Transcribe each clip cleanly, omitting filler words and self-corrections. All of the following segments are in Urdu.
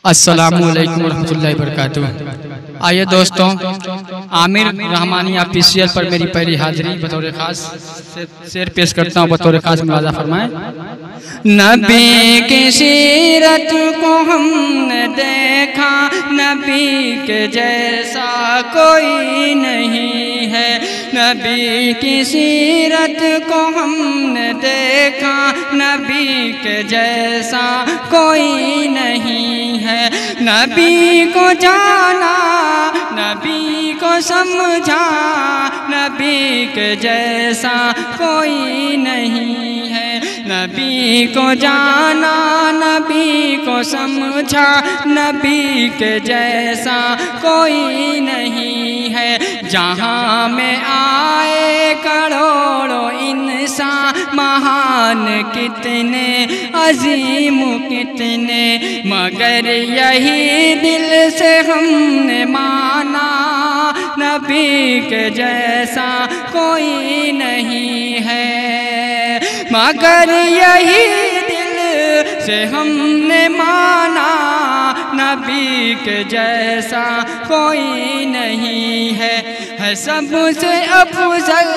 السلام علیکم ورحمۃ اللہ وبرکاتہ۔ آئیے دوستوں، عامر رحمانی آفیشیل پر میری پہلی حاضری بطور خاص شعر پیش کرتا ہوں، بطور خاص ملاحظہ فرمائیں۔ نبی کی سیرت کو ہم نے دیکھا، نبی کے جیسا کوئی نہیں ہے۔ نبی کی سیرت کو ہم نے دیکھا، نبی کے جیسا کوئی نہیں ہے۔ نبی کو جانا، نبی کو سمجھا، نبی کے جیسا کوئی نہیں ہے۔ نبی کو جانا، نبی کو سمجھا، نبی کے جیسا کوئی نہیں ہے۔ جہاں میں آئے کروڑوں انسان، مہان کتنے، عظیم کتنے، مگر یہی دل سے ہم نے مانا، نبی کے جیسا کوئی نہیں ہے۔ مگر یہی دل سے ہم نے مانا، نبی کے جیسا کوئی نہیں ہے۔ سب سے افضل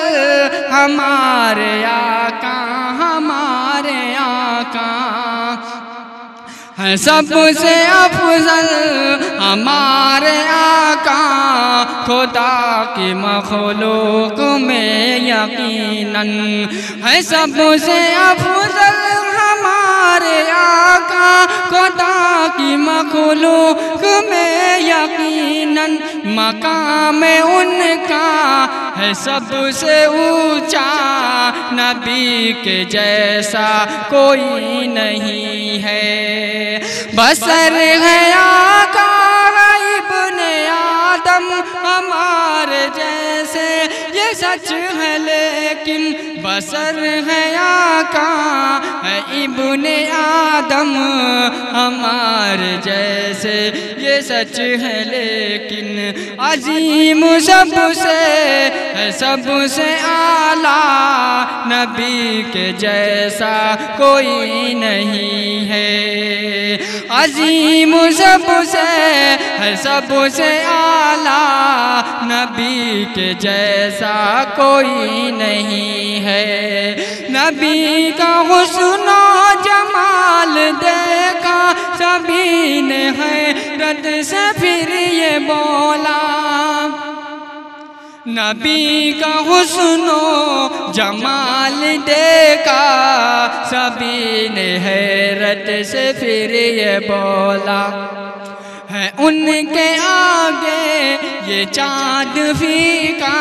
ہمارے آقا، ہمارے آقا، سب سے افضل ہمارے آقا، خدا کی مخلوق میں یقیناً ہے۔ سب سے افضل ہمارے آقا، خدا کی مخلوق میں یقیناً، مقام ان کا ہے سب سے اونچا، نبی کے جیسا کوئی نہیں ہے۔ بصر ہے آقا ابن آدم ہمارے جیسے، یہ سچ ہے لیکن بصر ہے آقا ہے ابن آدم ہمارے جیسے، یہ سچ ہے لیکن عظیم سب سے ہے، سب سے اعلیٰ، نبی کے جیسا کوئی نہیں ہے۔ عظیم سب سے ہے، سب سے اعلیٰ، نبی کے جیسا کوئی نہیں ہے۔ نبی کا حسن و جمال دیکھا سبھی نے حیرت سے پھر یہ بولا، نبی کا حسن و جمال دیکھا سبھی نے حیرت سے پھر یہ بولا، ہے ان کے آگے یہ چاند پھیکا،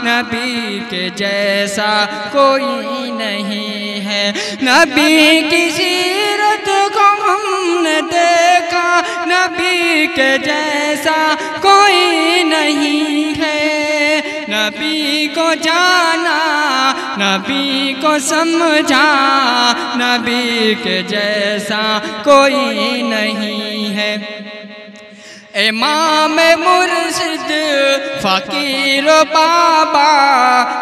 نبی کے جیسا کوئی نہیں ہے۔ نبی کی سیرت کو ہم نے دیکھا، نبی کے جیسا کوئی نہیں ہے۔ نبی کو جانا، نبی کو سمجھا، نبی کے جیسا کوئی نہیں ہے۔ امام مرشد فقیر و بابا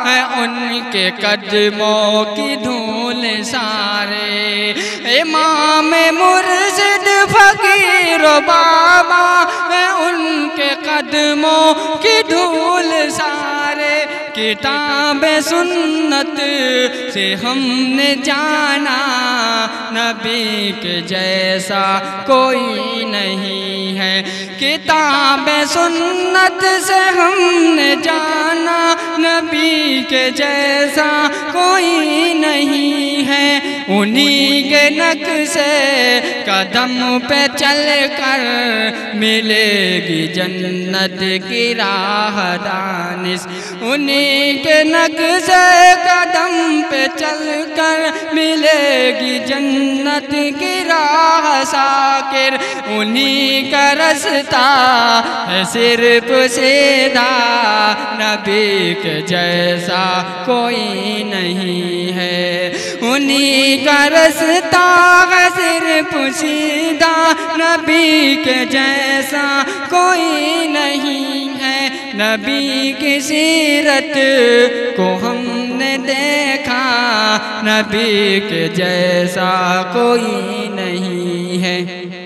ہے، ان کے قدموں کی دھول سارے۔ امام مرشد فقیر و بابا ہے، ان کے قدموں کی دھول سارے۔ کتاب سنت سے ہم نے جانا، نبی کے جیسا کوئی نہیں ہے۔ کتاب سنت سے ہم نے جانا، نبی کے جیسا کوئی نہیں ہے۔ انہی کے نقشے قدم پہ چل کر ملے گی جنت کی راہ دانش، انہی کے نقشے قدم پہ چل کر ملے گی جنت کی راہ ساکر، انہی کا رستہ ہے صرف سیدھا، نبی کے جیسا کوئی نہیں ہے۔ انہی کا رستہ ہے صرف سیدھا، نبی کے جیسا کوئی نہیں ہے۔ نبی کی سیرت کو ہم نے دیکھا، نبی کے جیسا کوئی نہیں ہے۔